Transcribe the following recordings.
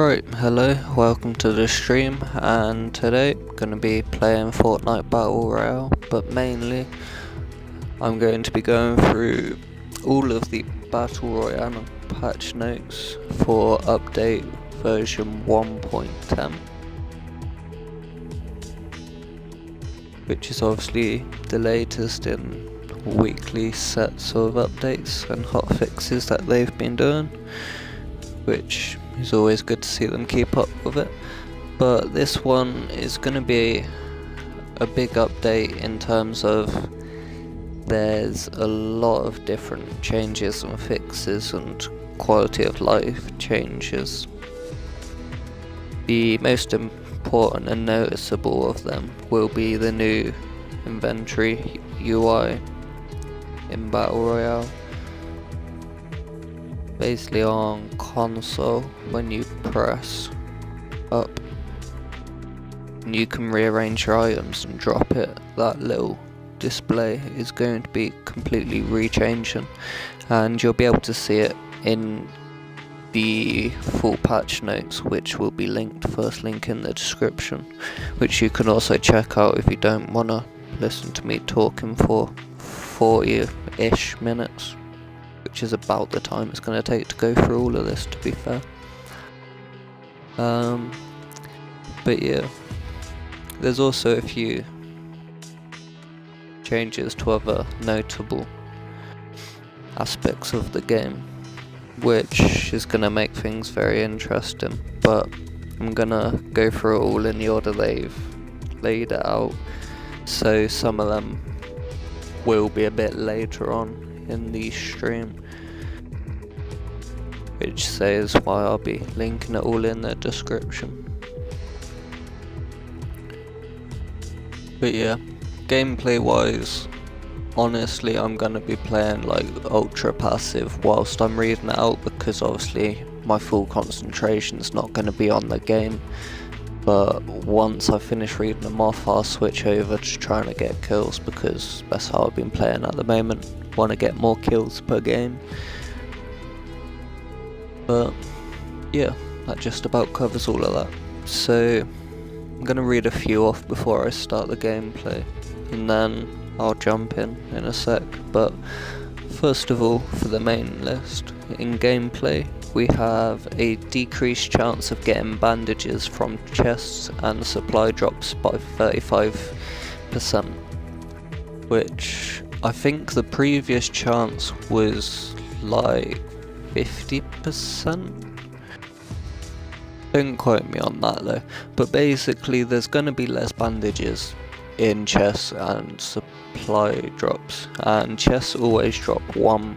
Right, hello, welcome to the stream, and today I'm going to be playing Fortnite Battle Royale, but mainly I'm going to be going through all of the Battle Royale patch notes for update version 1.10, which is obviously the latest in weekly sets of updates and hotfixes that they've been doing, which is always good to see them keep up with it. But this one is going to be a big update in terms of there's a lot of different changes and fixes and quality of life changes. The most important and noticeable of them will be the new inventory UI in Battle Royale. Basically on console, when you press up, you can rearrange your items and drop it. That little display is going to be completely rechanging, and you'll be able to see it in the full patch notes, which will be linked, first link in the description, which you can also check out if you don't want to listen to me talking for 40-ish minutes. Which is about the time it's going to take to go through all of this, to be fair. But yeah, there's also a few changes to other notable aspects of the game, which is going to make things very interesting, but I'm going to go through it all in the order they've laid it out, so some of them will be a bit later on in the stream, which says why I'll be linking it all in the description. But yeah, gameplay wise, honestly I'm gonna be playing like ultra passive whilst I'm reading it out, because obviously my full concentration's not gonna be on the game. But once I finish reading them off, I'll switch over to trying to get kills, because that's how I've been playing at the moment. Want to get more kills per game. But yeah, that just about covers all of that. So I'm going to read a few off before I start the gameplay, and then I'll jump in a sec. But first of all, for the main list, in gameplay we have a decreased chance of getting bandages from chests and supply drops by 35%, which I think the previous chance was like 50%. Don't quote me on that though, but basically there's going to be less bandages in chests and supply drops, and chests always drop one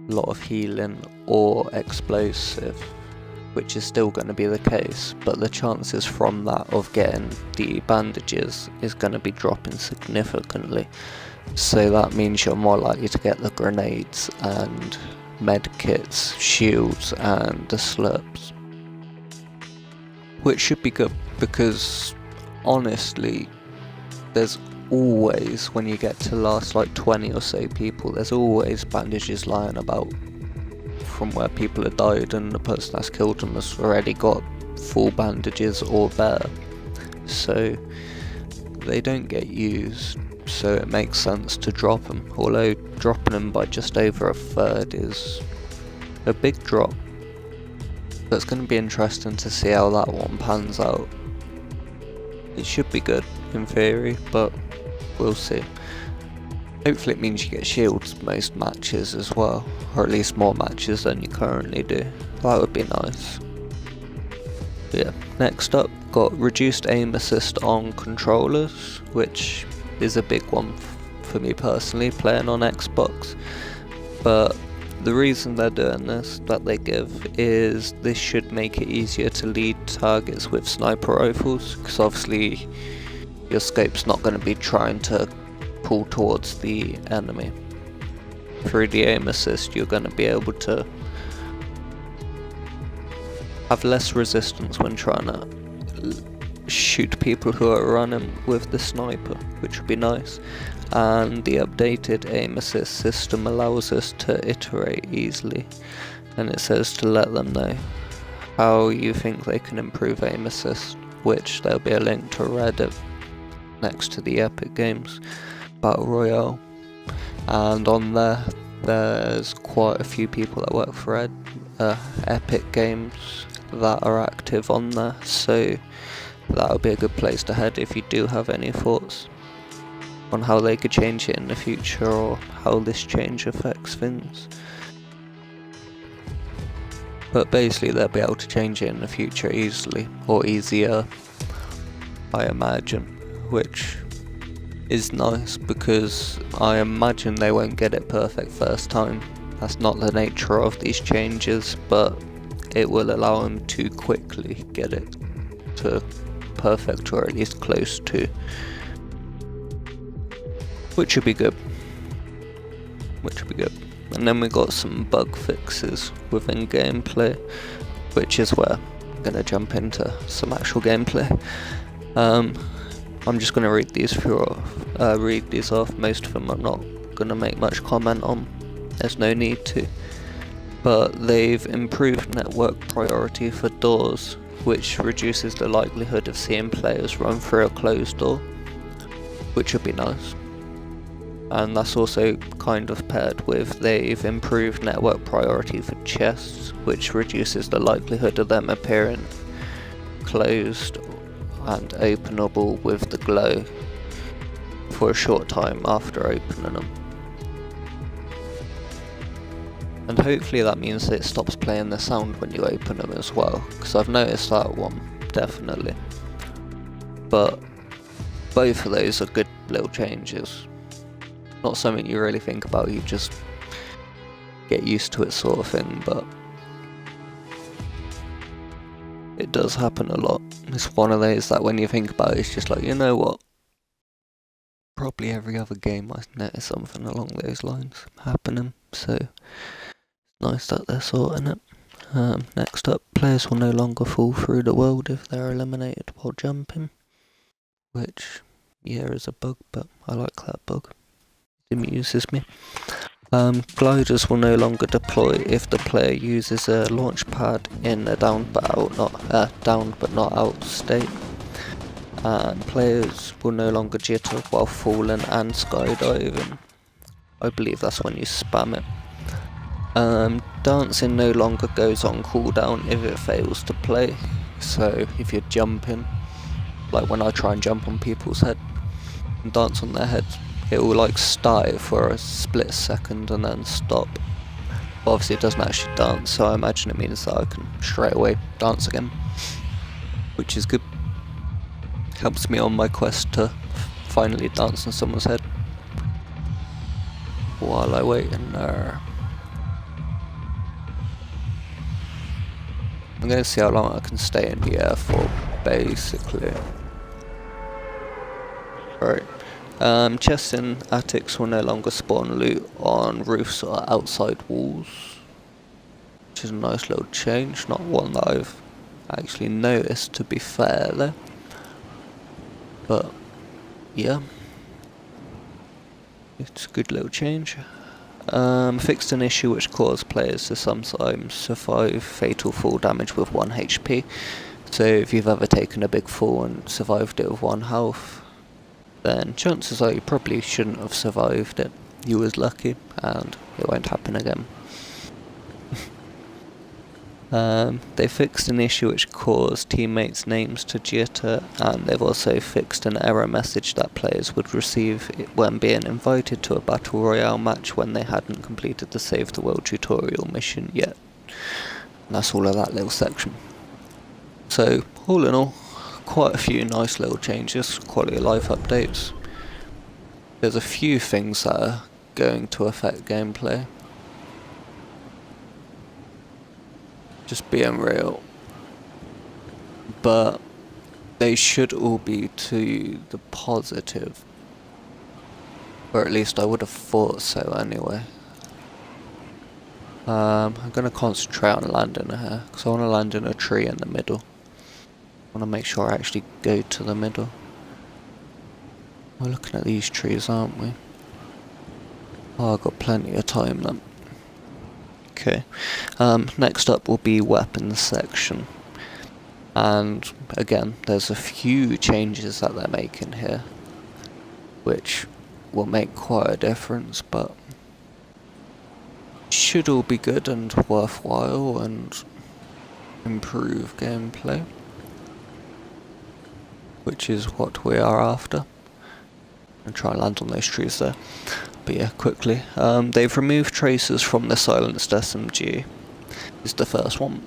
lot of healing or explosive, which is still going to be the case, but the chances from that of getting the bandages is going to be dropping significantly. So that means you're more likely to get the grenades and med kits, shields and the slurps, which should be good, because honestly there's always, when you get to last like 20 or so people, there's always bandages lying about from where people have died and the person that's killed them has already got full bandages or better, so they don't get used, so it makes sense to drop them, although dropping them by just over a third is a big drop. But it's going to be interesting to see how that one pans out. It should be good in theory, but we'll see. Hopefully it means you get shields most matches as well, or at least more matches than you currently do. That would be nice. Yeah, next up, got reduced aim assist on controllers, which is a big one for me personally, playing on Xbox. But the reason they're doing this, that they give, is this should make it easier to lead targets with sniper rifles, because obviously your scope's not going to be trying to pull towards the enemy. Through the aim assist you're going to be able to have less resistance when trying to shoot people who are running with the sniper, which would be nice. And the updated aim assist system allows us to iterate easily, and it says to let them know how you think they can improve aim assist, which there'll be a link to Reddit next to the Epic Games Battle Royale, and on there there's quite a few people that work for Epic Games that are active on there, so that'll be a good place to head if you do have any thoughts on how they could change it in the future or how this change affects things. But basically they'll be able to change it in the future easily, or easier, I imagine, which is nice because I imagine they won't get it perfect first time. That's not the nature of these changes, but it will allow them to quickly get it to perfect, or at least close to, which would be good. And then we got some bug fixes within gameplay, which is where I'm going to jump into some actual gameplay. I'm just going to read these off. Most of them I'm not going to make much comment on, there's no need to. But they've improved network priority for doors, which reduces the likelihood of seeing players run through a closed door, which would be nice. And that's also kind of paired with they've improved network priority for chests, which reduces the likelihood of them appearing closed and openable with the glow for a short time after opening them. And hopefully that means that it stops playing the sound when you open them as well, because I've noticed that one, definitely. But both of those are good little changes. Not something you really think about, you just get used to it sort of thing, but it does happen a lot. It's one of those that when you think about it, it's just like, you know what? Probably every other game I notice something along those lines happening, so it's nice that they're sorting it. Next up, players will no longer fall through the world if they're eliminated while jumping, which, yeah, is a bug, but I like that bug. It amuses me. Gliders will no longer deploy if the player uses a launch pad in a down but not out state. And players will no longer jitter while falling and skydiving. I believe that's when you spam it. Dancing no longer goes on cooldown if it fails to play. So if you're jumping, like when I try and jump on people's head and dance on their heads, it will like start it for a split second and then stop. But obviously it doesn't actually dance, so I imagine it means that I can straight away dance again, which is good. Helps me on my quest to finally dance on someone's head while I wait in there. I'm going to see how long I can stay in the air for, basically. Right. Chests in attics will no longer spawn loot on roofs or outside walls, which is a nice little change, not one that I've actually noticed, to be fair though. But yeah, it's a good little change. Fixed an issue which caused players to sometimes survive fatal fall damage with 1 HP. So if you've ever taken a big fall and survived it with 1 health, then chances are you probably shouldn't have survived it. You was lucky, and it won't happen again. They fixed an issue which caused teammates' names to jitter, and they've also fixed an error message that players would receive when being invited to a Battle Royale match when they hadn't completed the Save the World tutorial mission yet. And that's all of that little section. So, all in all, quite a few nice little changes, quality of life updates. There's a few things that are going to affect gameplay. Just being real. But they should all be to the positive. Or at least I would have thought so anyway. I'm going to concentrate on landing here, because I want to land in a tree in the middle. I want to make sure I actually go to the middle. We're looking at these trees, aren't we? Oh, I've got plenty of time then. Okay. Next up will be weapons section. And again, there's a few changes that they're making here, which will make quite a difference, but should all be good and worthwhile and improve gameplay, which is what we are after. And try and land on those trees there. But yeah, quickly. They've removed traces from the silenced SMG. Is the first one,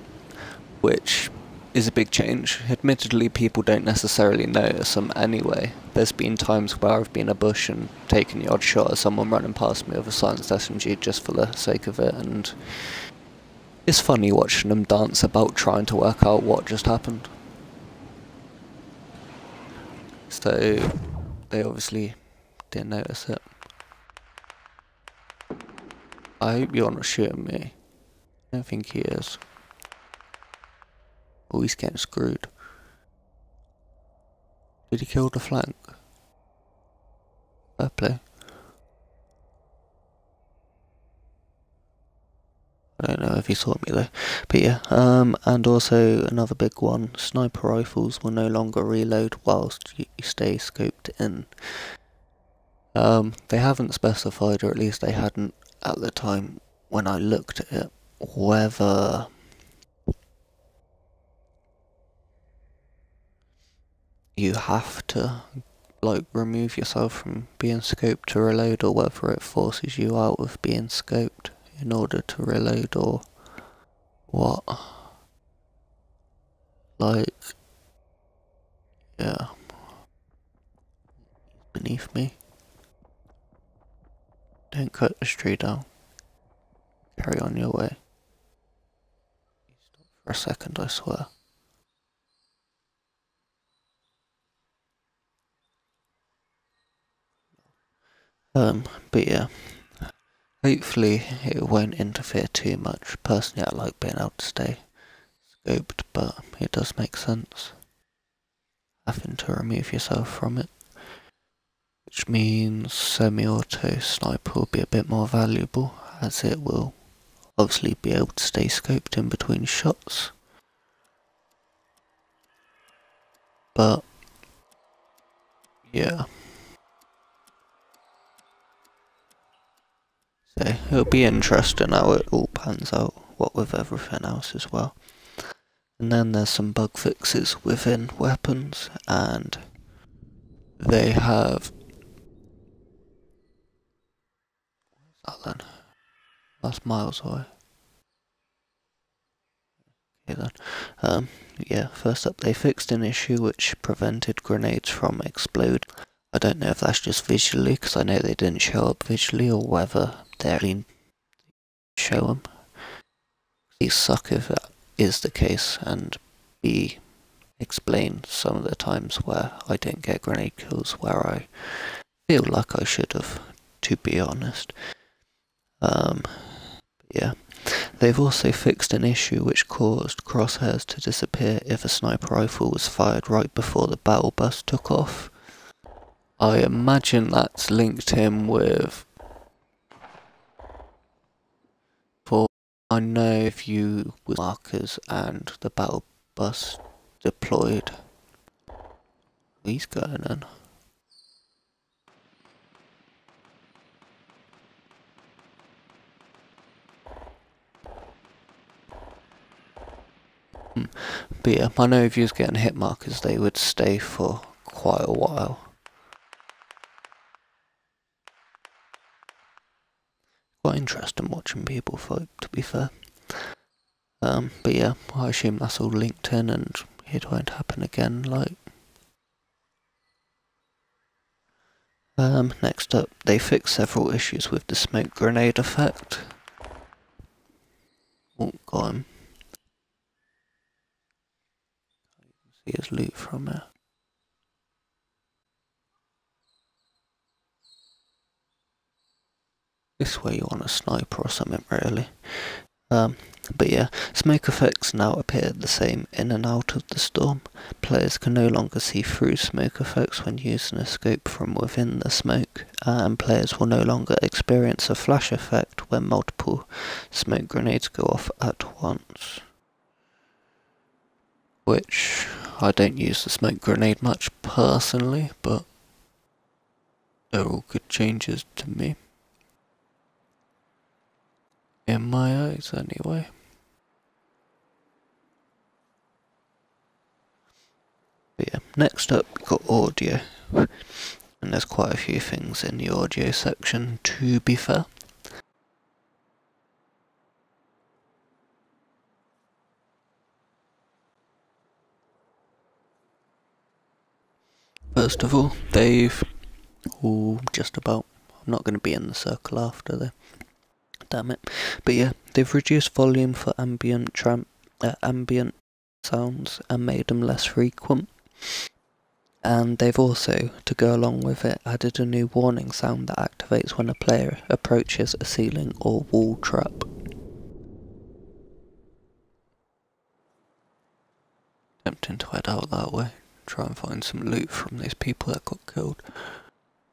which is a big change. Admittedly, people don't necessarily notice them anyway. There's been times where I've been in a bush and taken the odd shot at someone running past me with a silenced SMG just for the sake of it, and it's funny watching them dance about trying to work out what just happened. So they obviously didn't notice it. I hope you're not shooting me. I don't think he is. Oh, he's getting screwed. Did he kill the flank? Fair play. I don't know if he saw me though. But yeah, and also another big one, sniper rifles will no longer reload whilst you stay scoped in. They haven't specified, or at least they hadn't at the time when I looked at it, whether you have to like remove yourself from being scoped to reload, or whether it forces you out of being scoped in order to reload, or what. Like, yeah, beneath me. Don't cut the tree down. Carry on your way. Stop for a second, I swear. But yeah, hopefully it won't interfere too much. Personally, I like being able to stay scoped, but it does make sense having to remove yourself from it, which means semi-auto sniper will be a bit more valuable, as it will obviously be able to stay scoped in between shots. But yeah, so it'll be interesting how it all pans out, what with everything else as well. And then there's some bug fixes within weapons, and they have... What's that then? That's miles away. Okay then. Yeah, first up, they fixed an issue which prevented grenades from exploding. I don't know if that's just visually, because I know they didn't show up visually, or whether they actually show them. These suck if that is the case, and B, explain some of the times where I didn't get grenade kills where I feel like I should have, to be honest. Yeah. They've also fixed an issue which caused crosshairs to disappear if a sniper rifle was fired right before the battle bus took off. I imagine that's linked in with... For I know if you with markers and the battle bus deployed. He's going in. But yeah, I know if you was getting hit markers, they would stay for quite a while. Quite interesting watching people fight, to be fair. But yeah, I assume that's all linked in and it won't happen again, like. Next up, they fixed several issues with the smoke grenade effect. Oh, got him. See his loot from there. This way you want a sniper or something, really. But yeah, smoke effects now appear the same in and out of the storm. Players can no longer see through smoke effects when using a scope from within the smoke, and players will no longer experience a flash effect when multiple smoke grenades go off at once. which I don't use the smoke grenade much personally, but they're all good changes to me. In my eyes, anyway. But yeah, next up we've got audio. And there's quite a few things in the audio section, to be fair. First of all, they've just about. I'm not going to be in the circle after though. Damn it. But yeah, they've reduced volume for ambient sounds and made them less frequent. And they've also, to go along with it, added a new warning sound that activates when a player approaches a ceiling or wall trap. Tempting to head out that way, try and find some loot from those people that got killed.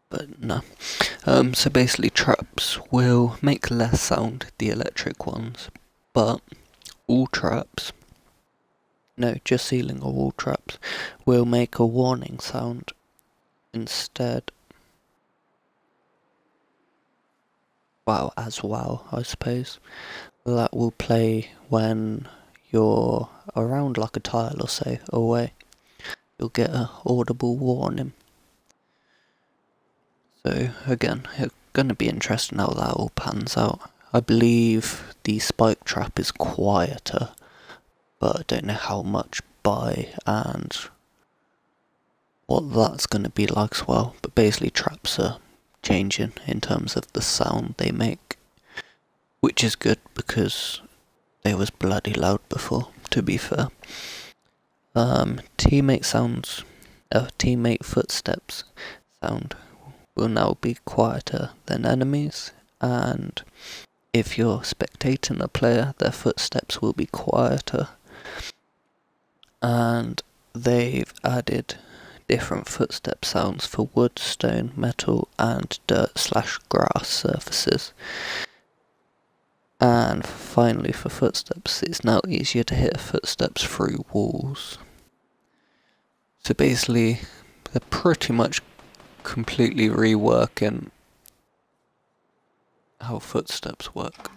But no. So basically traps will make less sound, the electric ones, but all traps, no, just ceiling or wall traps, will make a warning sound instead. Wow, I suppose. That will play when you're around like a tile or so away. You'll get an audible warning. So again, it's going to be interesting how that all pans out. I believe the spike trap is quieter, but I don't know how much by and what that's going to be like as well. But basically traps are changing in terms of the sound they make, which is good because they was bloody loud before, to be fair. Teammate footsteps sound will now be quieter than enemies, and if you're spectating a player, their footsteps will be quieter. And they've added different footstep sounds for wood, stone, metal, and dirt/grass surfaces. And finally, for footsteps, it's now easier to hear footsteps through walls. So basically, they're pretty much completely reworking how footsteps work.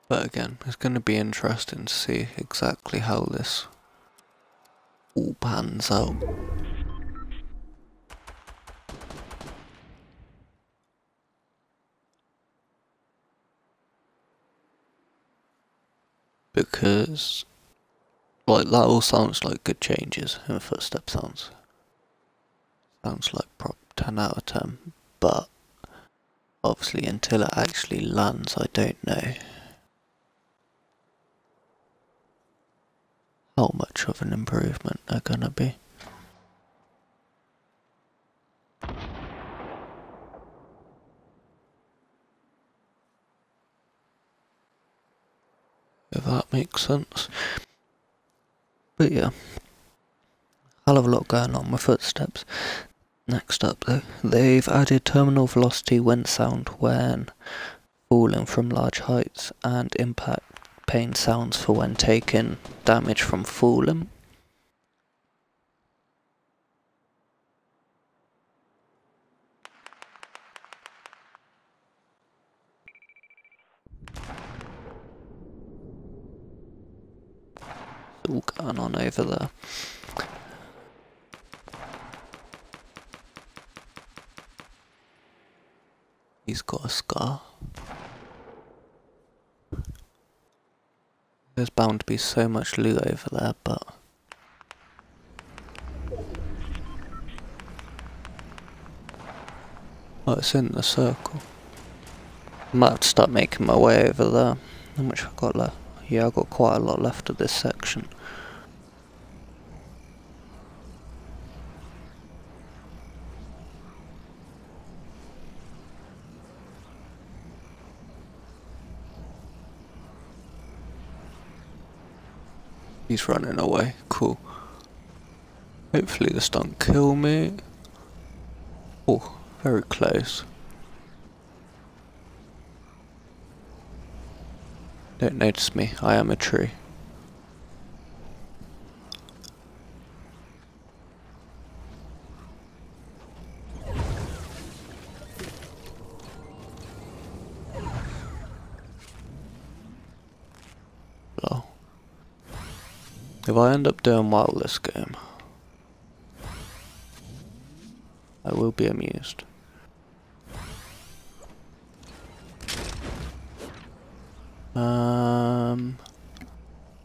But again, it's going to be interesting to see exactly how this all pans out. Because, like, that all sounds like good changes in footstep sounds. Sounds like prop 10 out of 10, but obviously until it actually lands, I don't know how much of an improvement they're gonna be. If that makes sense. But yeah, hell of a lot going on with footsteps. Next up though, they've added terminal velocity wind sound when falling from large heights and impact pain sounds for when taking damage from falling. It's all going on over there. He's got a scar. There's bound to be so much loot over there, but oh, it's in the circle. I might have to start making my way over there. How much have I got left? Yeah, I've got quite a lot left of this section. He's running away. Cool. Hopefully this don't kill me. Oh, very close. Don't notice me, I am a tree. Well, if I end up doing well this game, I will be amused.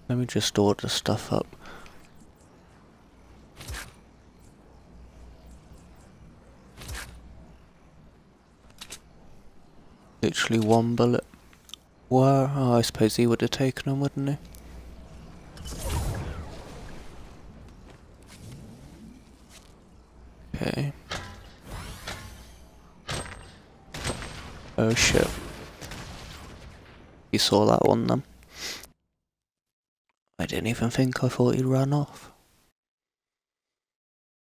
Let me just order stuff up. Literally one bullet. Where? Oh, I suppose he would have taken him, wouldn't he? Okay. Oh shit. You saw that one then? I didn't even think, I thought he'd run off.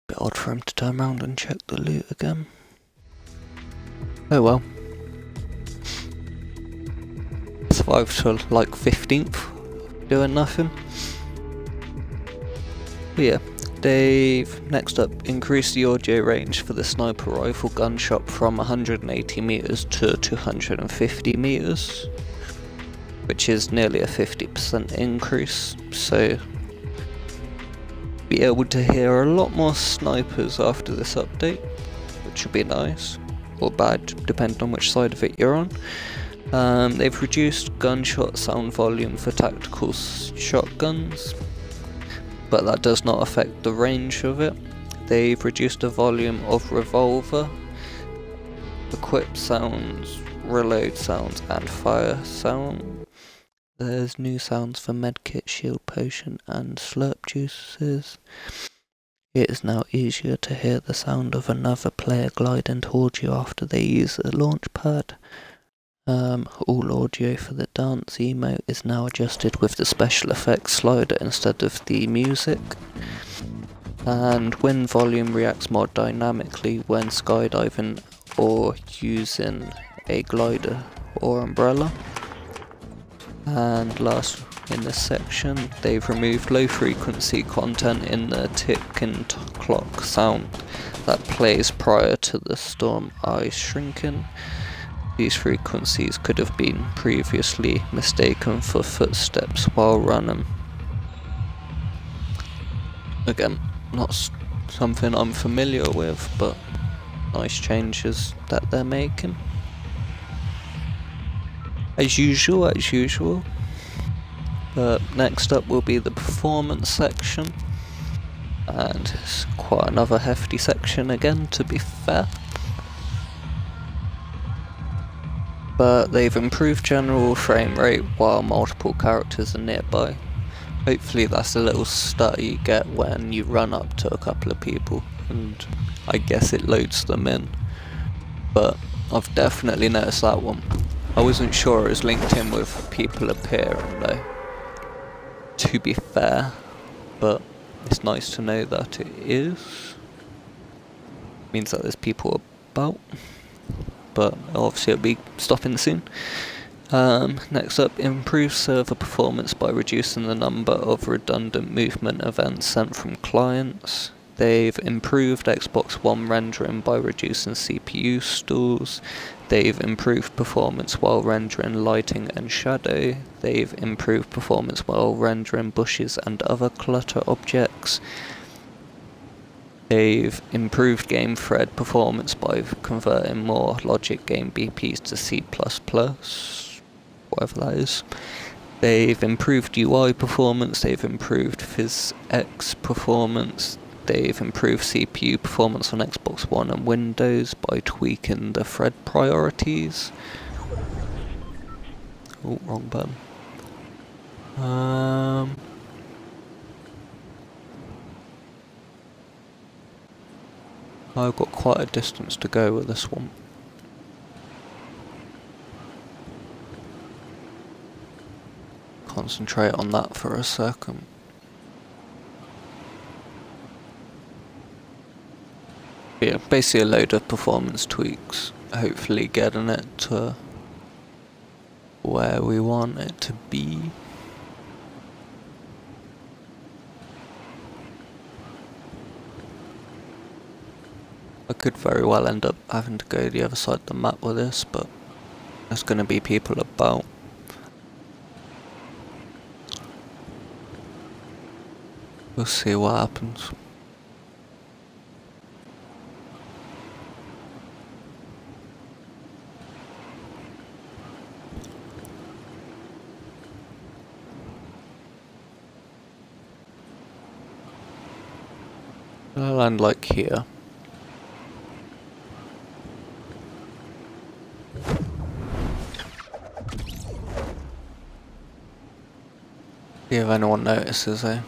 Bit odd for him to turn around and check the loot again. Oh well. Survived to like 15th, doing nothing. But yeah, they've next up increased the audio range for the sniper rifle gunshot from 180 meters to 250 meters, which is nearly a 50% increase, so be able to hear a lot more snipers after this update, which would be nice, or bad, depending on which side of it you're on. They've reduced gunshot sound volume for tactical shotguns, but that does not affect the range of it. They've reduced the volume of revolver, equip sounds, reload sounds, and fire sound. There's new sounds for medkit, shield potion, and slurp juices. It is now easier to hear the sound of another player gliding towards you after they use a launch pad. All audio for the dance emote is now adjusted with the special effects slider instead of the music. And wind volume reacts more dynamically when skydiving or using a glider or umbrella. And last in this section, they've removed low frequency content in the ticking clock sound that plays prior to the storm eyes shrinking. These frequencies could have been previously mistaken for footsteps while running. Again, not something I'm familiar with, but nice changes that they're making. As usual. But next up will be the performance section, and it's quite another hefty section again, to be fair. But they've improved general frame rate while multiple characters are nearby. Hopefully that's a little stutter you get when you run up to a couple of people, and I guess it loads them in. But I've definitely noticed that one. I wasn't sure it was linked in with people appearing though, to be fair, but it's nice to know that it is. Means that there's people about, but obviously it'll be stopping soon. Next up, improve server performance by reducing the number of redundant movement events sent from clients. They've improved Xbox One rendering by reducing CPU stalls. They've improved performance while rendering lighting and shadow. They've improved performance while rendering bushes and other clutter objects. They've improved game thread performance by converting more logic game BPs to C++, whatever that is. They've improved UI performance. They've improved PhysX performance. They've improved CPU performance on Xbox One and Windows by tweaking the thread priorities. Oh, wrong button. I've got quite a distance to go with this one. Concentrate on that for a second. Yeah, basically a load of performance tweaks, hopefully getting it to where we want it to be. I could very well end up having to go the other side of the map with this, but there's going to be people about. We'll see what happens. I'll land like here. See if anyone notices, eh?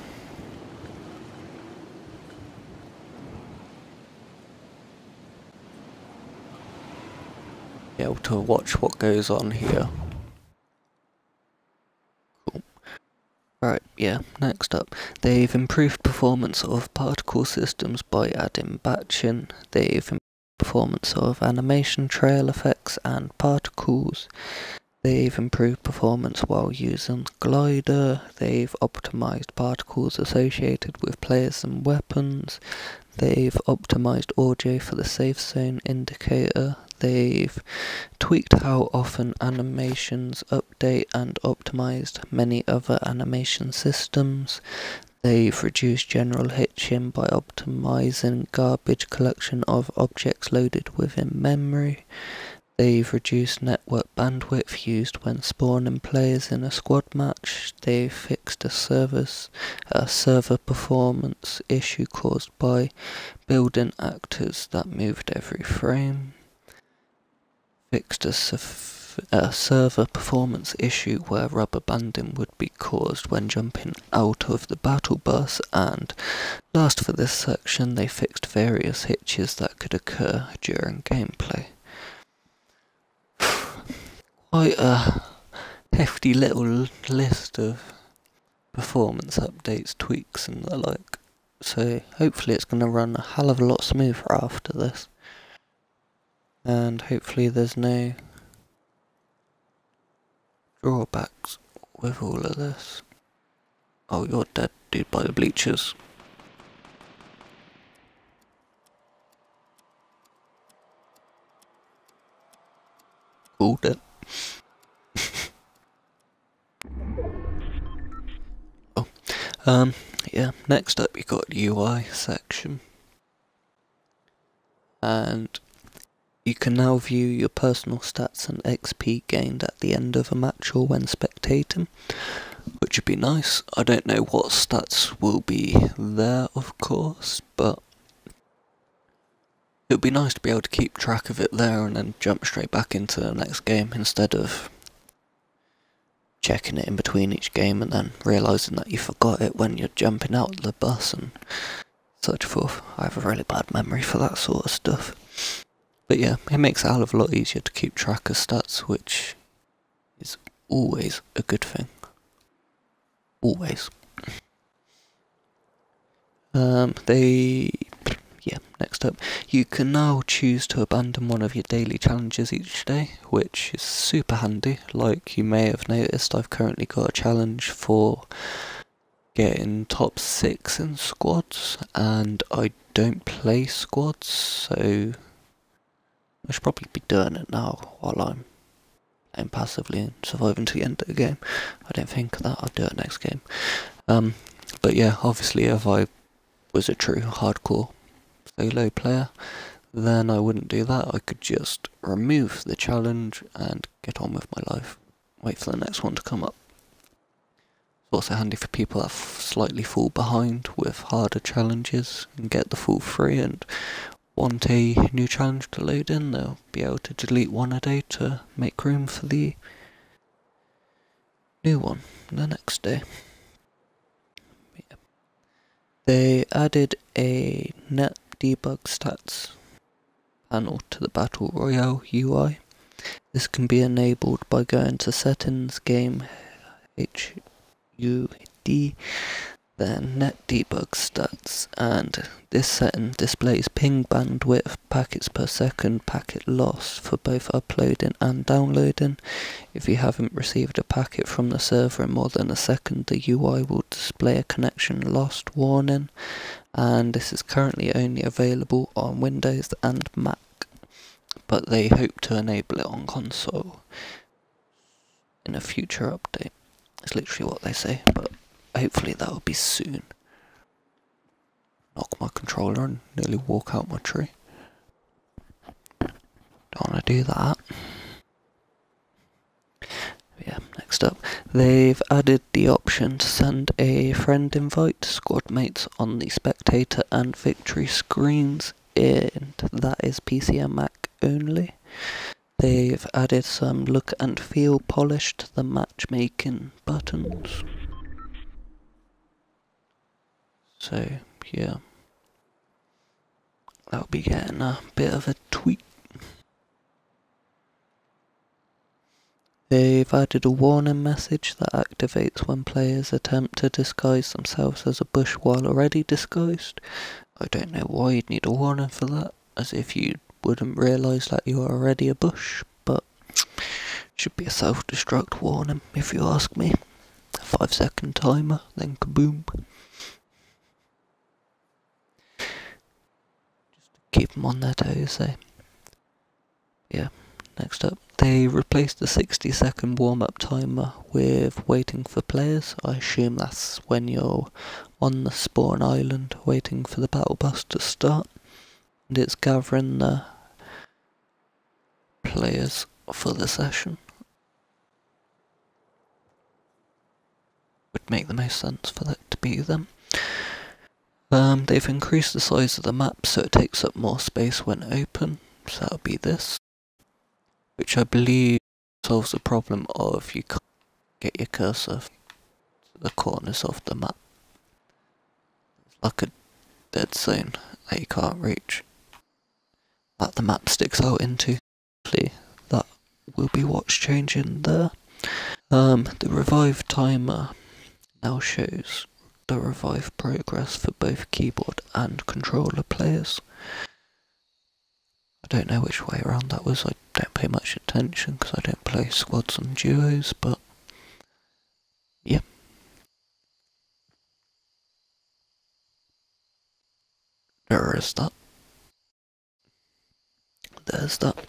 Be able to watch what goes on here. Cool. Right, yeah, next up. They've improved performance of particle systems by adding batching. They've improved performance of animation trail effects and particles. They've improved performance while using glider. They've optimized particles associated with players and weapons. They've optimized audio for the safe zone indicator. They've tweaked how often animations update and optimized many other animation systems. They've reduced general hitching by optimizing garbage collection of objects loaded within memory. They've reduced network bandwidth used when spawning players in a squad match. They've fixed a server performance issue caused by building actors that moved every frame. Fixed a server performance issue where rubber banding would be caused when jumping out of the battle bus, and last for this section, they fixed various hitches that could occur during gameplay. Quite a hefty little list of performance updates, tweaks and the like, so hopefully it's going to run a hell of a lot smoother after this, and hopefully there's no drawbacks with all of this. Oh, you're dead, dude, by the bleachers. Called it. Oh, yeah, next up you got the UI section. And you can now view your personal stats and XP gained at the end of a match or when spectating, which would be nice. I don't know what stats will be there, of course, but it would be nice to be able to keep track of it there and then jump straight back into the next game instead of checking it in between each game and then realising that you forgot it when you're jumping out of the bus and such forth. I have a really bad memory for that sort of stuff. But yeah, it makes it a hell of a lot easier to keep track of stats, which is always a good thing. Always. Next up, you can now choose to abandon one of your daily challenges each day, which is super handy. Like you may have noticed, I've currently got a challenge for getting top 6 in squads, and I don't play squads, so I should probably be doing it now while I'm playing passively and surviving to the end of the game. I don't think that I'll do it next game. But yeah, obviously if I was a true hardcore solo player, then I wouldn't do that. I could just remove the challenge and get on with my life. Wait for the next one to come up. It's also handy for people that slightly fall behind with harder challenges and get the full free and want a new challenge to load in. They'll be able to delete one a day to make room for the new one the next day. Yeah. They added a net debug stats panel to the Battle Royale UI. This can be enabled by going to Settings, Game, HUD, Then net debug stats, and this setting displays ping bandwidth, packets per second, packet loss for both uploading and downloading. If you haven't received a packet from the server in more than a second, the UI will display a connection lost warning, and this is currently only available on Windows and Mac, but they hope to enable it on console in a future update. It's literally what they say, but hopefully that will be soon. Knock my controller and nearly walk out my tree. Don't want to do that. Yeah, next up, they've added the option to send a friend invite to squad mates on the spectator and victory screens, and that is PC and Mac only. They've added some look and feel polish to the matchmaking buttons. So, yeah, that'll be getting a bit of a tweak. They've added a warning message that activates when players attempt to disguise themselves as a bush while already disguised. I don't know why you'd need a warning for that, as if you wouldn't realise that you are already a bush, but should be a self-destruct warning if you ask me. A 5-second timer, then kaboom. Keep them on their toes, eh? Yeah, next up. They replaced the 60-second warm-up timer with waiting for players. I assume that's when you're on the spawn island waiting for the battle bus to start. And it's gathering the players for the session. Would make the most sense for that to be them. They've increased the size of the map so it takes up more space when open, so that'll be this, which I believe solves the problem of you can't get your cursor to the corners of the map. It's like a dead zone that you can't reach, that the map sticks out into. That will be what's changing there. The revive timer now shows the revive progress for both keyboard and controller players. I don't know which way around that was, I don't pay much attention because I don't play squads and duos, but yeah. There is that. There's that.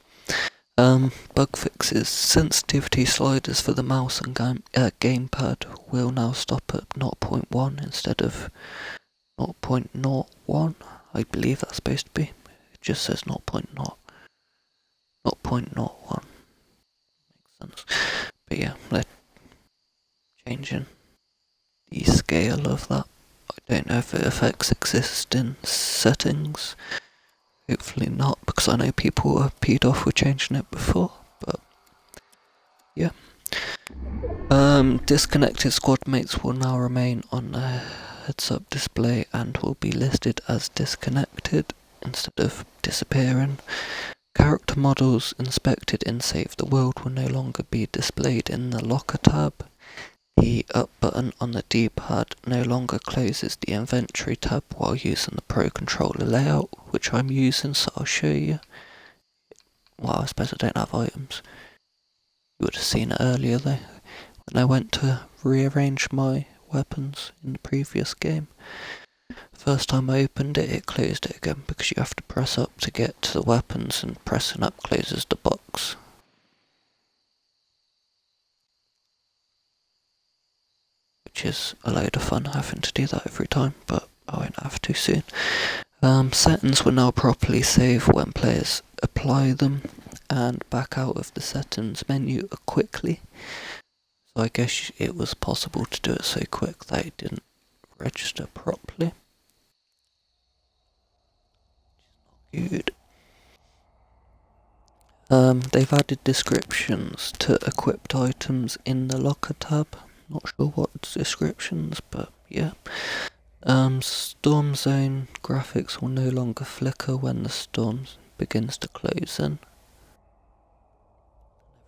Bug fixes. Sensitivity sliders for the mouse and gamepad will now stop at 0.1 instead of 0.01. I believe that's supposed to be. It just says 0.0. 0.01. Makes sense. But yeah, they're changing the scale of that. I don't know if it affects existing settings. Hopefully not, because I know people were peed off with changing it before, but yeah. Disconnected squad mates will now remain on the heads-up display and will be listed as disconnected instead of disappearing. Character models inspected in Save the World will no longer be displayed in the locker tab. The up button on the D-pad no longer closes the inventory tab while using the Pro Controller layout, which I'm using, so I'll show you. Well, I suppose I don't have items. You would have seen it earlier though, when I went to rearrange my weapons in the previous game. First time I opened it, it closed it again because you have to press up to get to the weapons, and pressing up closes the box. Which is a load of fun having to do that every time, but I won't have to soon. Settings will now properly save when players apply them and back out of the settings menu quickly. So I guess it was possible to do it so quick that it didn't register properly. Good. They've added descriptions to equipped items in the locker tab. Not sure what descriptions, but yeah. Storm zone graphics will no longer flicker when the storm begins to close in.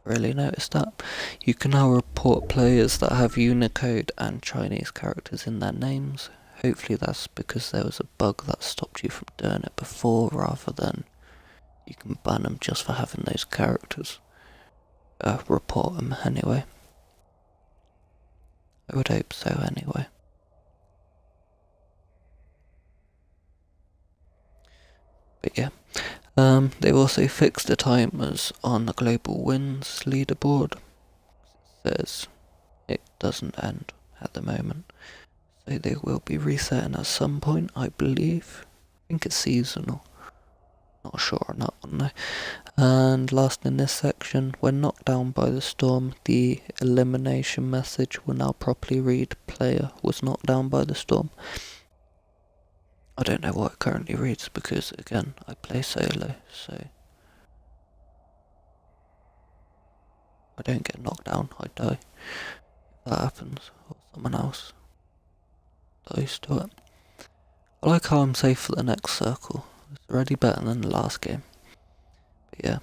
Really noticed that. You can now report players that have Unicode and Chinese characters in their names. Hopefully that's because there was a bug that stopped you from doing it before, rather than you can ban them just for having those characters. Report them anyway. I would hope so anyway. But yeah. They've also fixed the timers on the global wins leaderboard. It says it doesn't end at the moment. So they will be resetting at some point, I believe. I think it's seasonal. Not sure on that one though. And last in this section, when knocked down by the storm, the elimination message will now properly read player was knocked down by the storm. I don't know what it currently reads because again, I play solo, so I don't get knocked down, I die. If that happens, or someone else dies to it. I like how I'm safe for the next circle. It's already better than the last game. But yeah.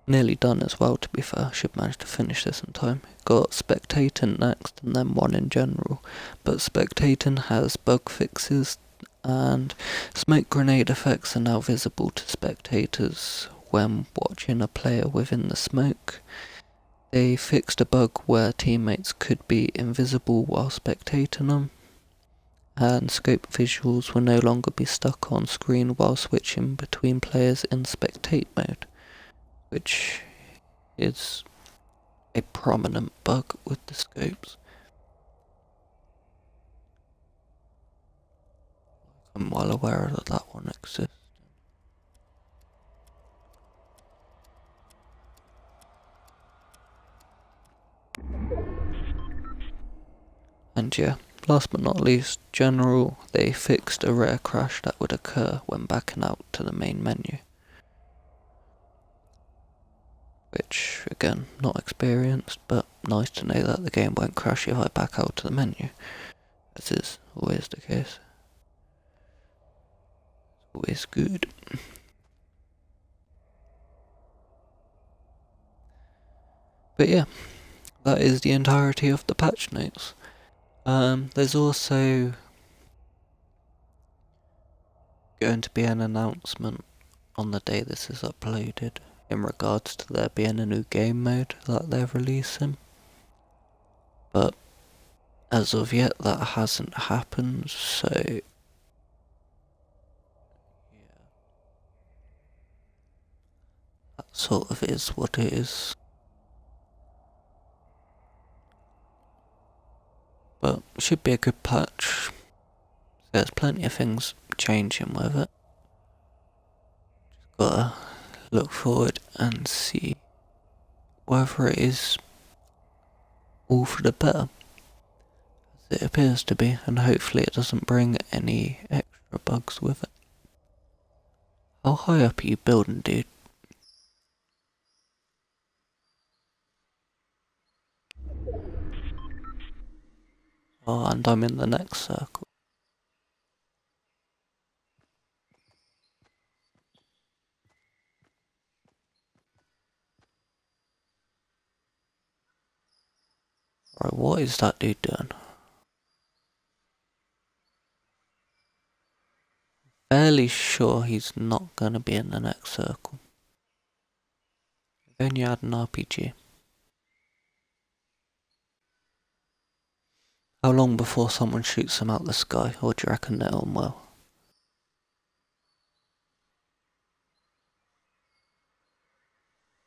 Nearly done as well, to be fair. Should manage to finish this in time. Got spectating next and then one in general. But spectating has bug fixes and smoke grenade effects are now visible to spectators when watching a player within the smoke. They fixed a bug where teammates could be invisible while spectating them. And scope visuals will no longer be stuck on screen while switching between players in spectate mode, which is a prominent bug with the scopes. I'm well aware that that one exists. And yeah, last but not least, general, they fixed a rare crash that would occur when backing out to the main menu. Which, again, not experienced, but nice to know that the game won't crash if I back out to the menu, as is always the case. Always good. But yeah, that is the entirety of the patch notes. There's also going to be an announcement on the day this is uploaded in regards to there being a new game mode that they're releasing. But as of yet that hasn't happened, so yeah. That sort of is what it is. But should be a good patch. There's plenty of things changing with it. Just gotta look forward and see whether it is all for the better, as it appears to be, and hopefully it doesn't bring any extra bugs with it. How high up are you building, dude? Oh, and I'm in the next circle. Right, what is that dude doing? Fairly sure he's not gonna be in the next circle. If only you had an RPG. How long before someone shoots him out the sky, or do you reckon they'll well?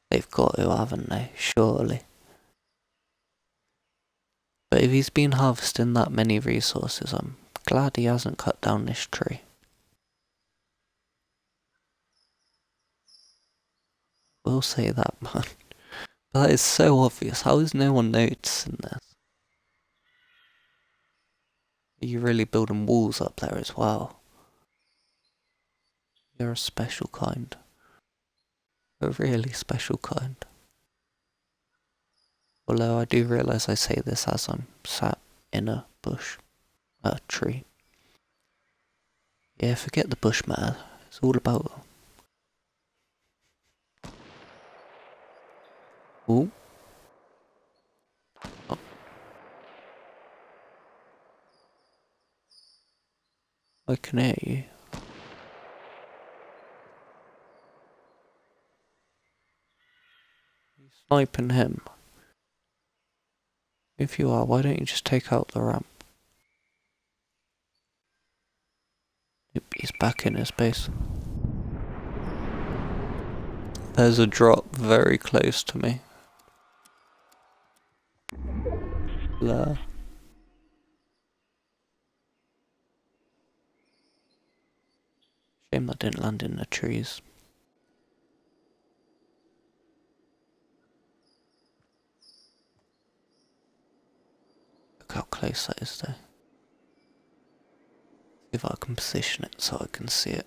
They've got to, haven't they? Surely. But if he's been harvesting that many resources, I'm glad he hasn't cut down this tree. We'll say that, man. That is so obvious. How is no one noticing this? Are you really building walls up there as well? You're a special kind. A really special kind. Although I do realise I say this as I'm sat in a bush. A tree. Yeah, forget the bush matter. It's all about... Ooh. Oh. I can hear you. You're sniping him. If you are, why don't you just take out the ramp? Yep, he's back in his base. There's a drop very close to me. There. Shame that didn't land in the trees. Look how close that is though. See if I can position it so I can see it.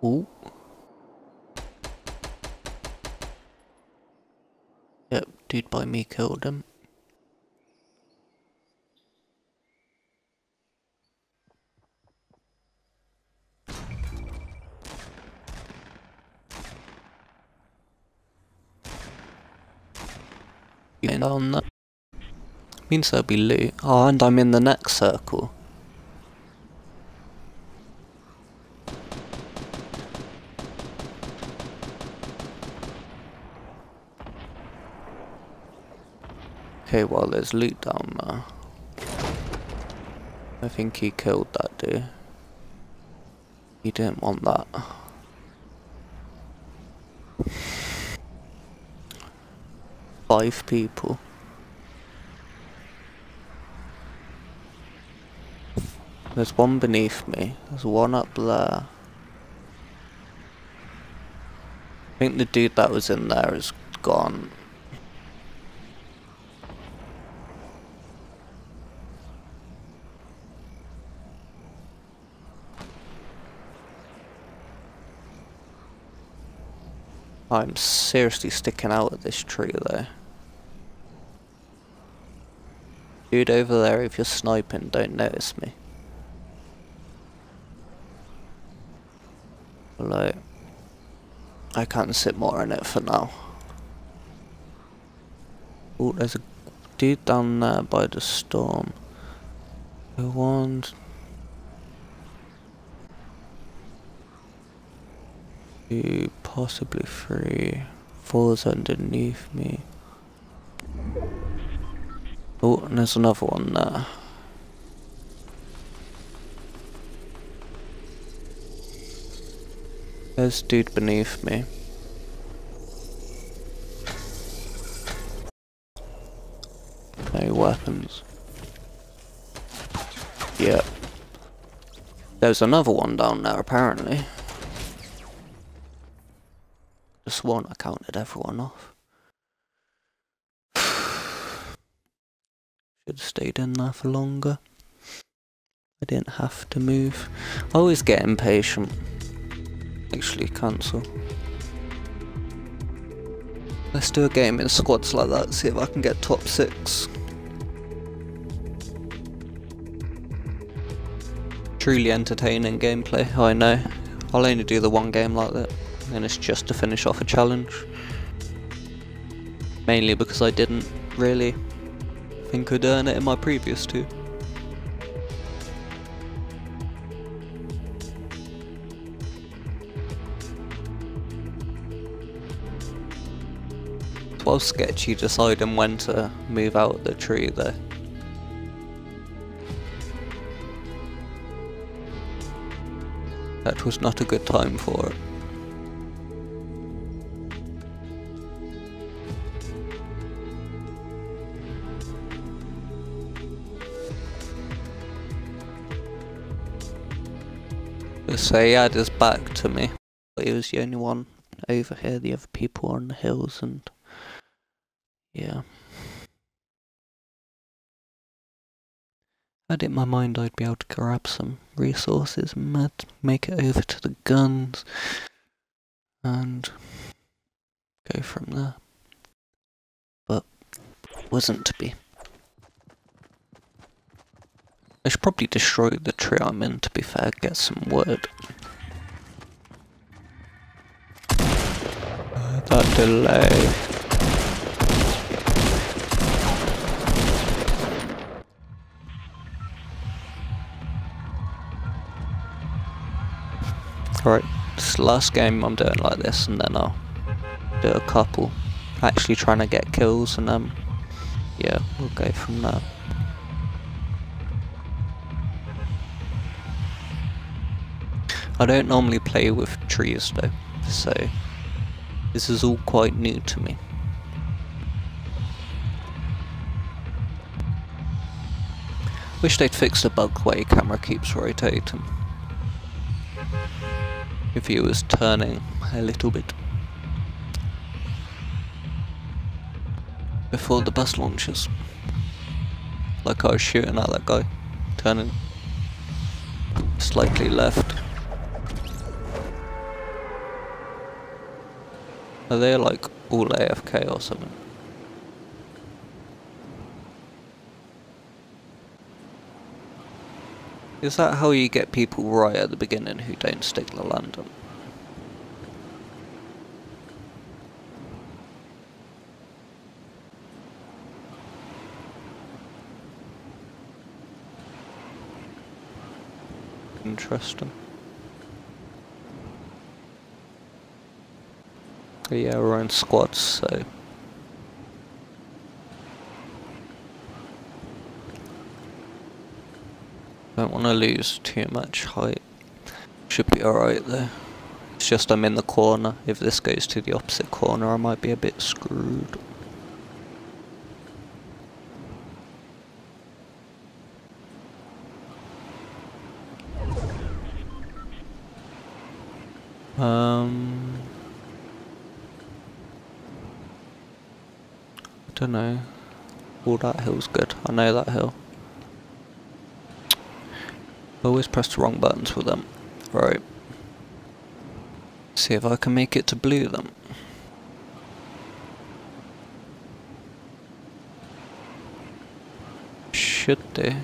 Ooh. Yep, dude by me killed him. You down that? Means there'll be loot. Oh, and I'm in the next circle. Okay, well there's loot down there. I think he killed that dude. He didn't want that. Five people. There's one beneath me. There's one up there. I think the dude that was in there is gone. I'm seriously sticking out of this tree though. Dude over there, if you're sniping, don't notice me. Like, I can't sit more in it for now. Oh, there's a dude down there by the storm. One, two, possibly three. Four's underneath me. Oh, and there's another one there. There's a dude beneath me. No weapons. Yep. There's another one down there apparently. Just one, I counted everyone off. Should have stayed in there for longer. I didn't have to move. I always get impatient. Actually cancel. Let's do a game in squads like that, see if I can get top 6. Truly entertaining gameplay, I know. I'll only do the one game like that, and it's just to finish off a challenge. Mainly because I didn't really think I'd earn it in my previous two. It's well sketchy deciding when to move out of the tree though. That was not a good time for it. So he had his back to me. He was the only one over here, the other people on the hills, and yeah. I had it in my mind I'd be able to grab some resources and make it over to the guns and go from there. But wasn't to be. I should probably destroy the tree I'm in, to be fair, get some wood. That delay. Alright, this is the last game I'm doing like this, and then I'll do a couple. Actually trying to get kills, and yeah, we'll go from there. I don't normally play with trees though, so this is all quite new to me. Wish they'd fix the bug where your camera keeps rotating. If he was turning a little bit before the bus launches. Like I was shooting at that guy, turning slightly left. Are they like all AFK or something? Is that how you get people right at the beginning who don't stick the landing? Interesting. But yeah, we're in squads, so don't want to lose too much height. Should be alright though. It's just I'm in the corner. If this goes to the opposite corner, I might be a bit screwed. I don't know. Oh, that hill's good. I know that hill. I always press the wrong buttons with them. Right. See if I can make it to blue then. Should do.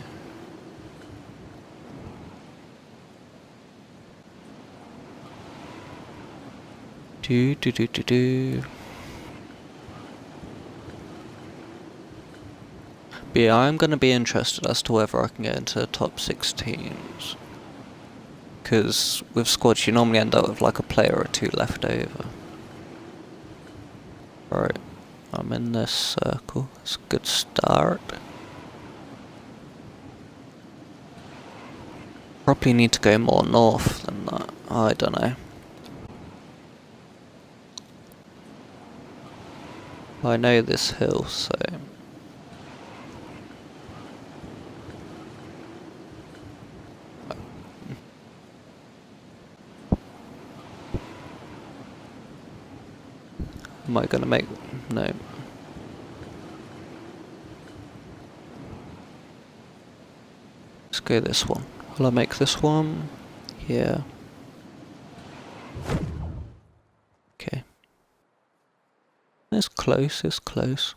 Do. But yeah, I'm gonna be interested as to whether I can get into the top 6 teams. Because with squads you normally end up with like a player or two left over. Right, I'm in this circle. It's a good start. Probably need to go more north than that. I don't know. I know this hill, so am I gonna make... no. Let's go this one. Will I make this one? Yeah. Okay. It's close, it's close.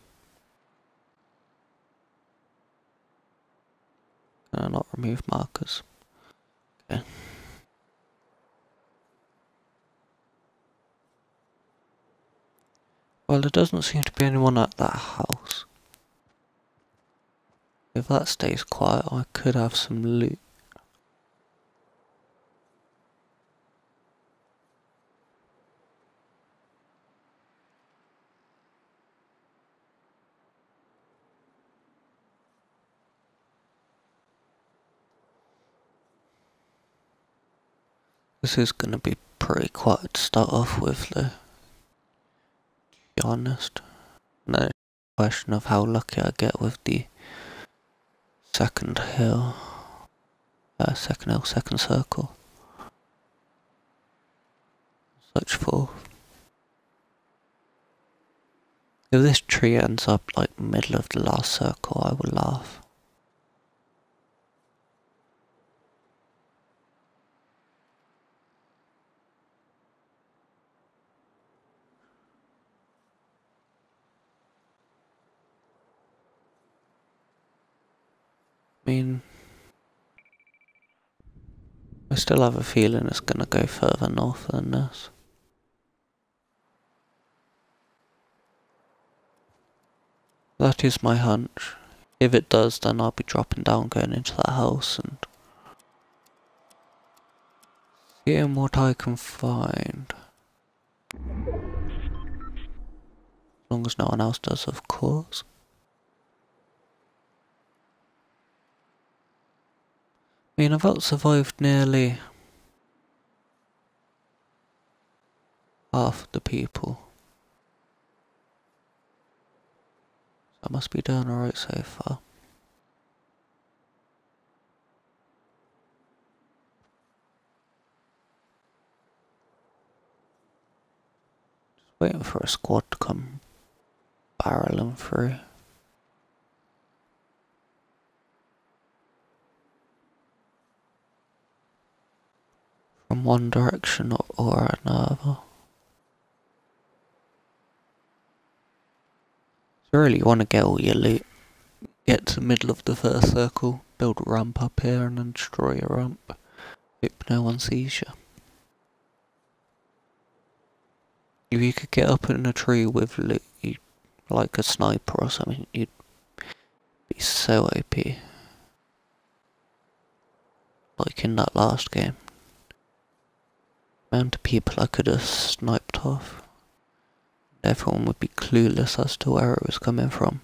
Can I not remove markers? Okay. Well, there doesn't seem to be anyone at that house. If that stays quiet, I could have some loot. This is gonna be pretty quiet to start off with, though. To be honest. No question of how lucky I get with the second hill. Second circle. Such forth. If this tree ends up like middle of the last circle, I will laugh. I mean, I still have a feeling it's gonna go further north than this. That is my hunch. If it does, then I'll be dropping down, going into that house and seeing what I can find. As long as no one else does, of course. I mean, I've outsurvived nearly half the people. So I must be doing alright so far. Just waiting for a squad to come barreling through. From one direction or another. So really you want to get all your loot. Get to the middle of the first circle, build a ramp up here and then destroy a ramp. Hope no one sees you. If you could get up in a tree with loot, like a sniper or something, you'd be so OP. Like in that last game. The amount of people I could have sniped off. Everyone would be clueless as to where it was coming from.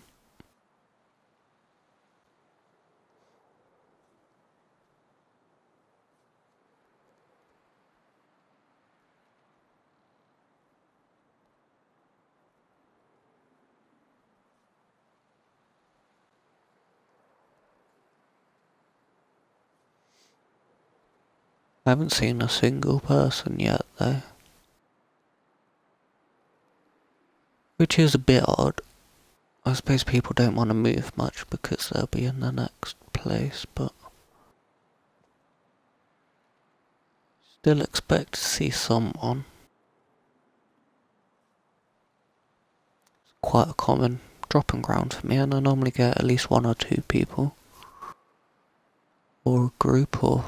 I haven't seen a single person yet though. Which is a bit odd. I suppose people don't want to move much because they'll be in the next place, but still expect to see someone. It's quite a common dropping ground for me, and I normally get at least 1 or 2 people. Or a group or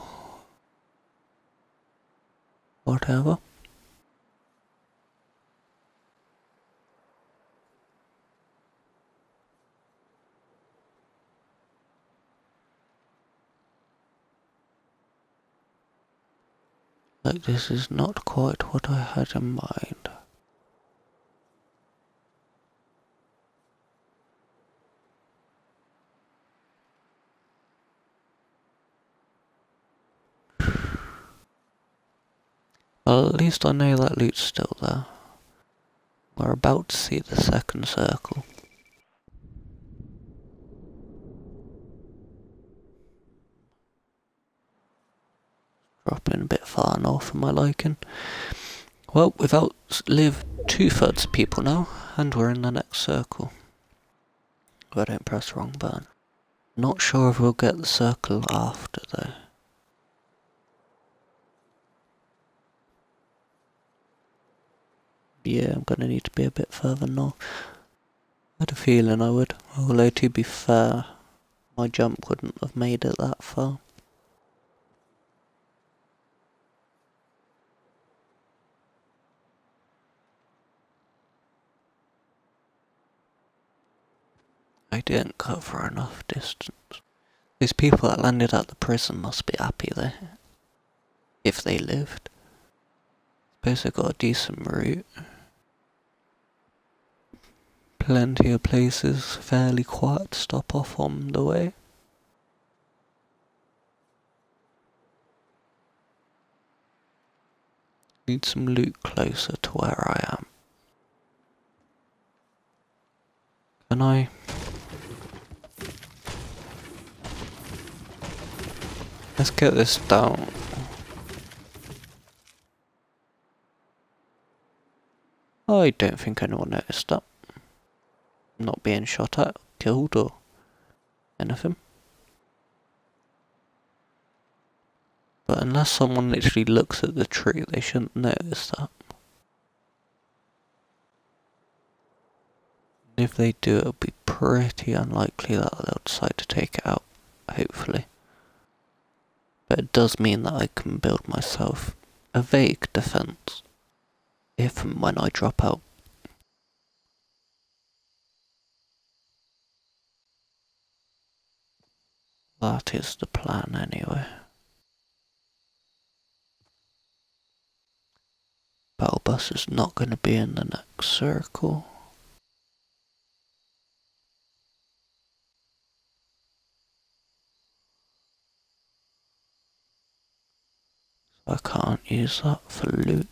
whatever. Like, this is not quite what I had in mind. Well, at least I know that loot's still there. We're about to see the second circle. Dropping a bit far north for my liking. Well, we've outlived 2/3 of people now, and we're in the next circle. If I don't press the wrong button. Not sure if we'll get the circle after though. Yeah, I'm gonna need to be a bit further north. I had a feeling I would, although to be fair, my jump wouldn't have made it that far. I didn't cover enough distance. These people that landed at the prison must be happy though. If they lived. Suppose they got a decent route. Plenty of places, fairly quiet to stop off on the way. Need some loot closer to where I am. Can I? Let's get this down. I don't think anyone noticed that. I'm not being shot at, killed or anything. But unless someone literally looks at the tree, they shouldn't notice that. And if they do, it'll be pretty unlikely that they'll decide to take it out hopefully. But it does mean that I can build myself a vague defense if and when I drop out. That is the plan anyway. Battle bus is not going to be in the next circle. So I can't use that for loot.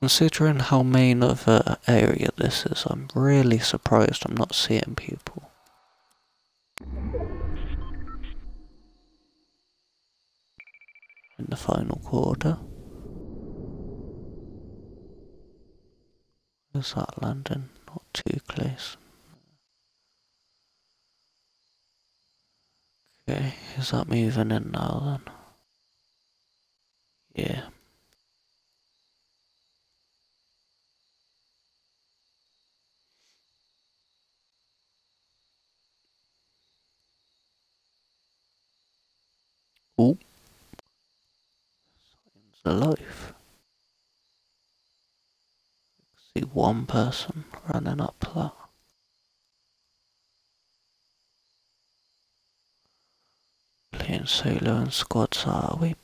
Considering how main of an area this is, I'm really surprised I'm not seeing people. In the final quarter. Is that landing? Not too close. Okay, is that moving in now then? Yeah. Ooh. Signs of life. See one person running up that. Playing solo and squads, are we?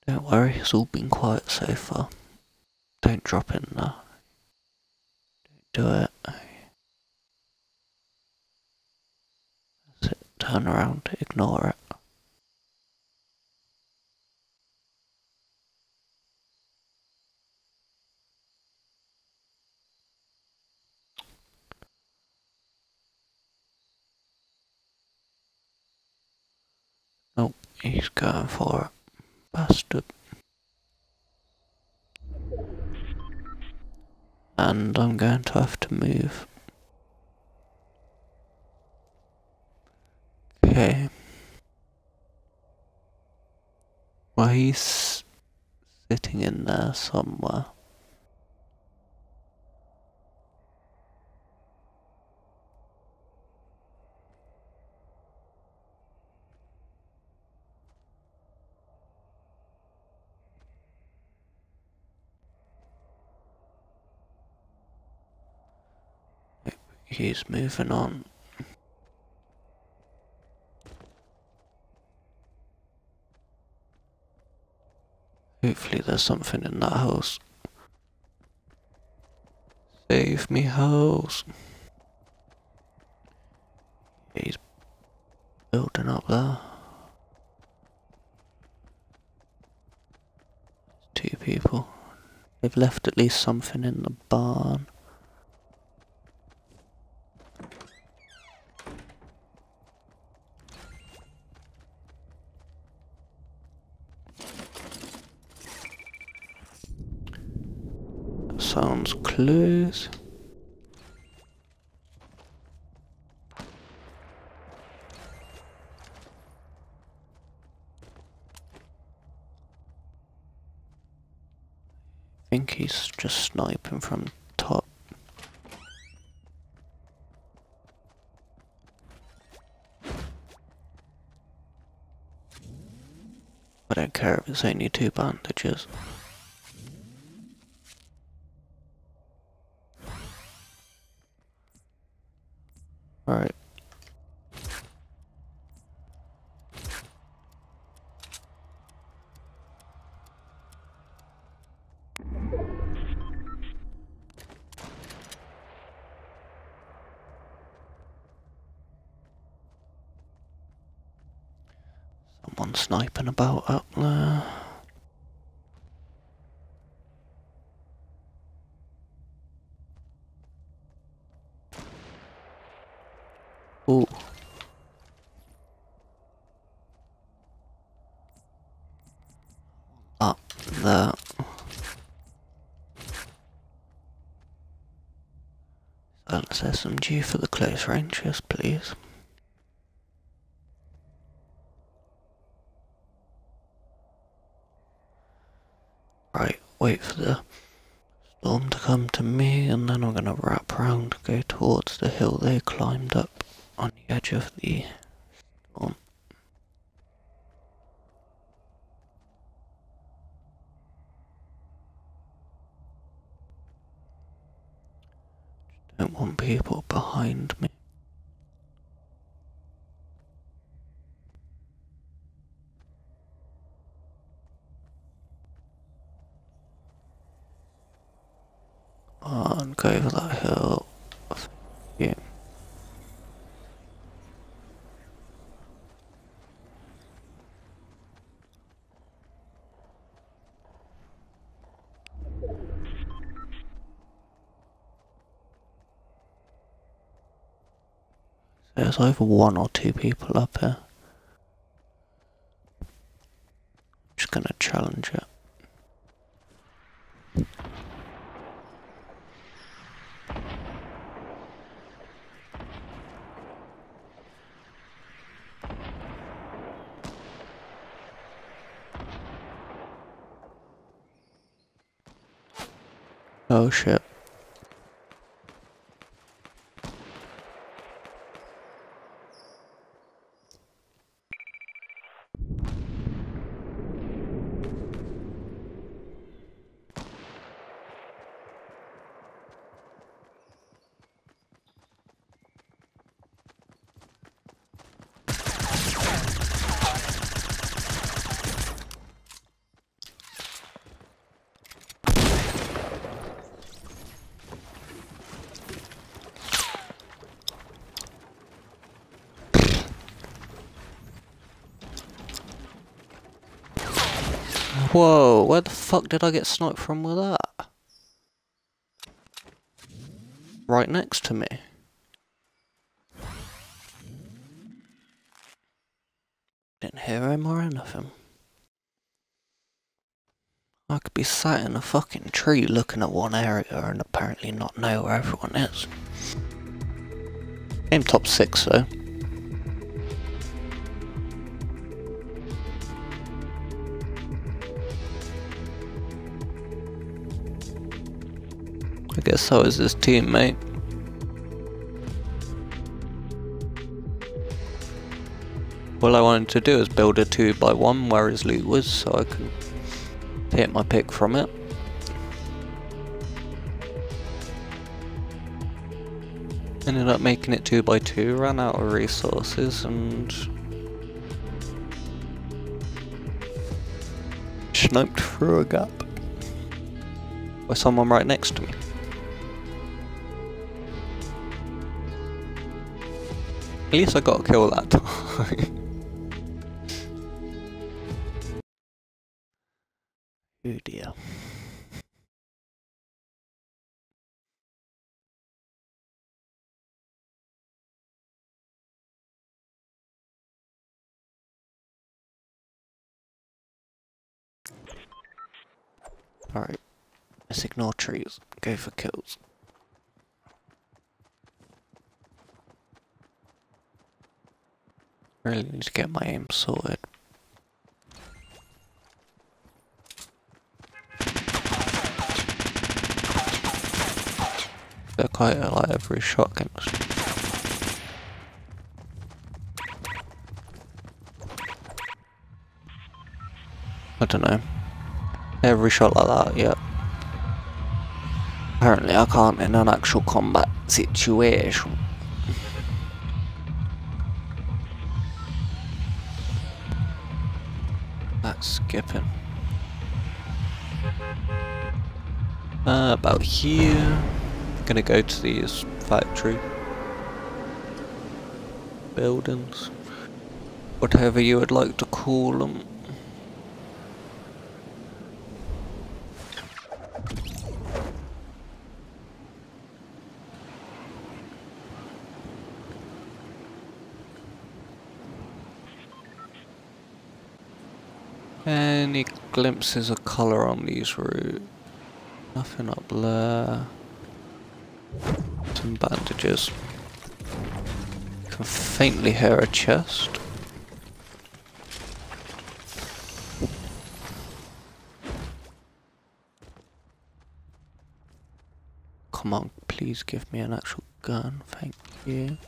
Don't worry, it's all been quiet so far. Don't drop in there. Don't do it. That's it. Turn around, ignore it. Nope, he's going for it. Bastard. And I'm going to have to move. Okay. Well, he's sitting in there somewhere. He's moving on. Hopefully there's something in that house. Save me, house. He's building up there. Two people. They've left at least something in the barn. That sounds close. I think he's just sniping from top. I don't care if it's only 2 bandages. Alright. Someone sniping about up there. Ooh. Up there. Silence SMG for the close range, yes please. Right, wait for the storm to come to me, and then I'm gonna wrap round, go towards the hill they climbed up on the edge of the storm. Don't want people behind me. And go over that hill. Yeah. There's either one or two people up here. Just gonna challenge it. Oh shit. Whoa, where the fuck did I get sniped from with that? Right next to me. Didn't hear him or anything. I could be sat in a fucking tree looking at one area and apparently not know where everyone is. Game top 6 though. I guess so is his teammate. All I wanted to do is build a 2x1 where his loot was so I could hit my pick from it. Ended up making it 2x2, ran out of resources and sniped through a gap by someone right next to me. At least I got a kill that time. Oh dear. Alright, let's ignore trees, go for kills. Really need to get my aim sorted. They're quite like every shotgun. I don't know. Every shot like that, yeah. Apparently I can't in an actual combat situation. That's skipping. About here. Gonna go to these factory buildings. Whatever you would like to call them. Any glimpses of colour on these roofs? Nothing up there. Some bandages. Can faintly hear a chest. come on, please give me an actual gun, thank you.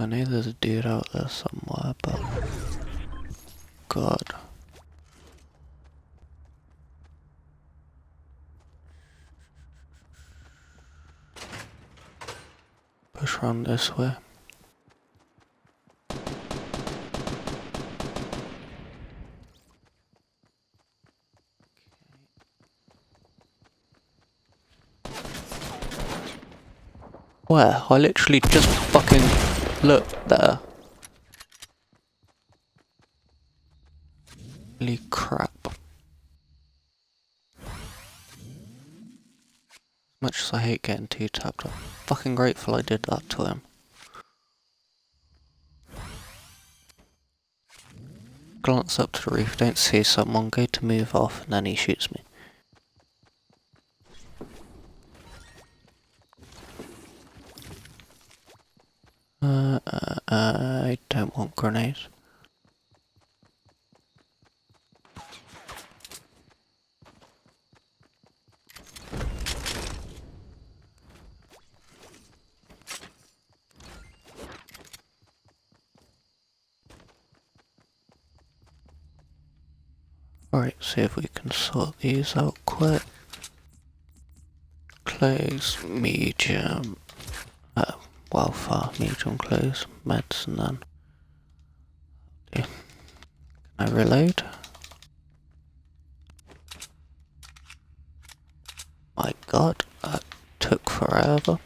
I know there's a dude out there somewhere, but God. Push around this way. Where? I literally just fucking looked there. Holy crap. As much as I hate getting two-tapped, I'm fucking grateful I did that to him. Glance up to the roof, don't see someone, go to move off, and then he shoots me. I don't want grenades. Alright, see if we can sort these out quick. Close, medium, welfare, medium close, meds, and then... Can I reload? My God, that took forever.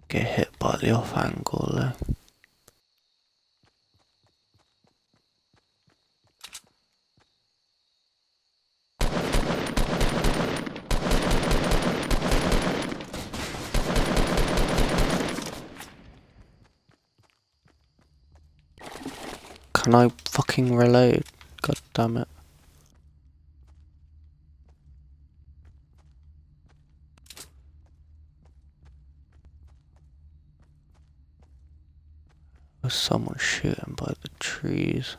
Get hit by the off angle though. Can I fucking reload? God damn it. There's someone shooting by the trees.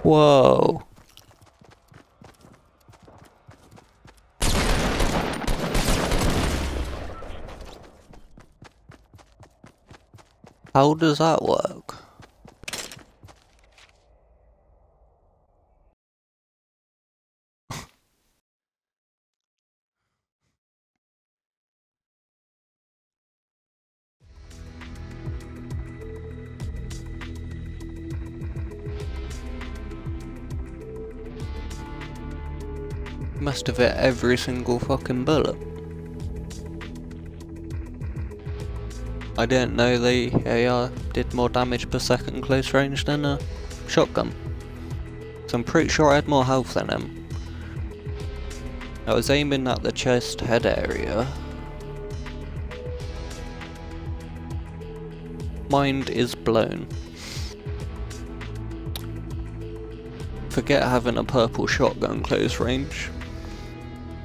Whoa. How does that work? Must have hit every single fucking bullet. I didn't know the AR did more damage per second close range than a shotgun. So I'm pretty sure I had more health than him. I was aiming at the chest head area. Mind is blown. Forget having a purple shotgun close range.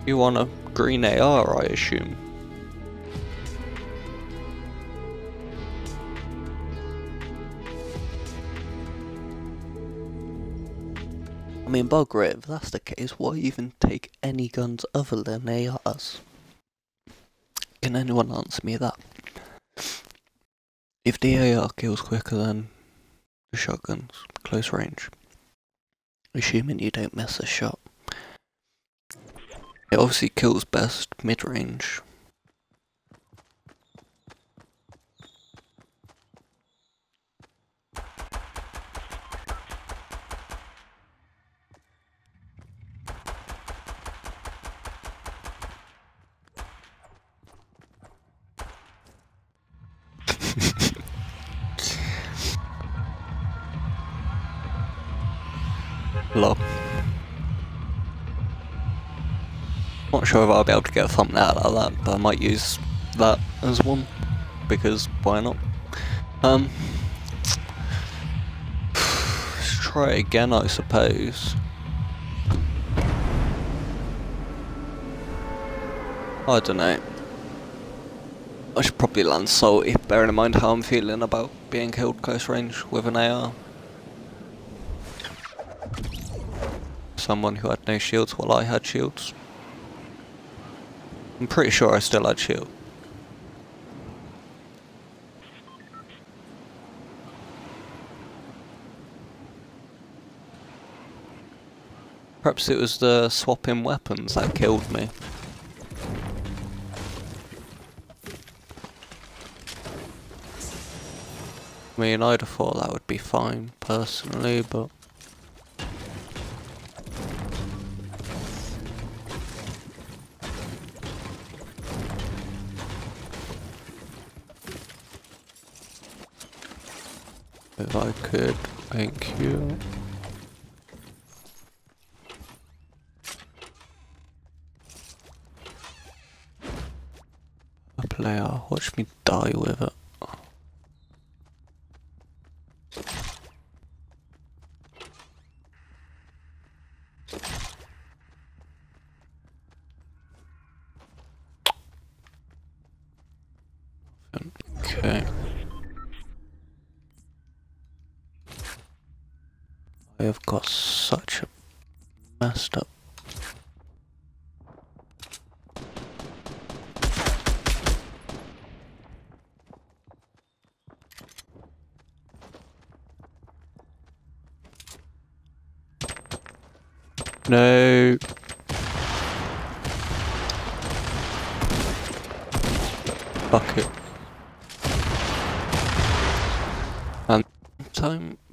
You want a green AR, I assume. I mean, bugger it, if that's the case, why even take any guns other than ARs? Can anyone answer me that? If the AR kills quicker than the shotguns, close range, assuming you don't miss a shot, it obviously kills best mid-range. Lol. Not sure if I'll be able to get a thumbnail out of that, but I might use that as one, because why not? Let's try it again, I suppose. I don't know. I should probably land salty, bearing in mind how I'm feeling about being killed close range with an AR. Someone who had no shields while I had shields. I'm pretty sure I still had shield. Perhaps it was the swapping weapons that killed me. I mean, I'd have thought that would be fine, personally, but... if I could, thank you. A player, watch me die with it. Okay. I have got such a messed up. No. Fuck it. And time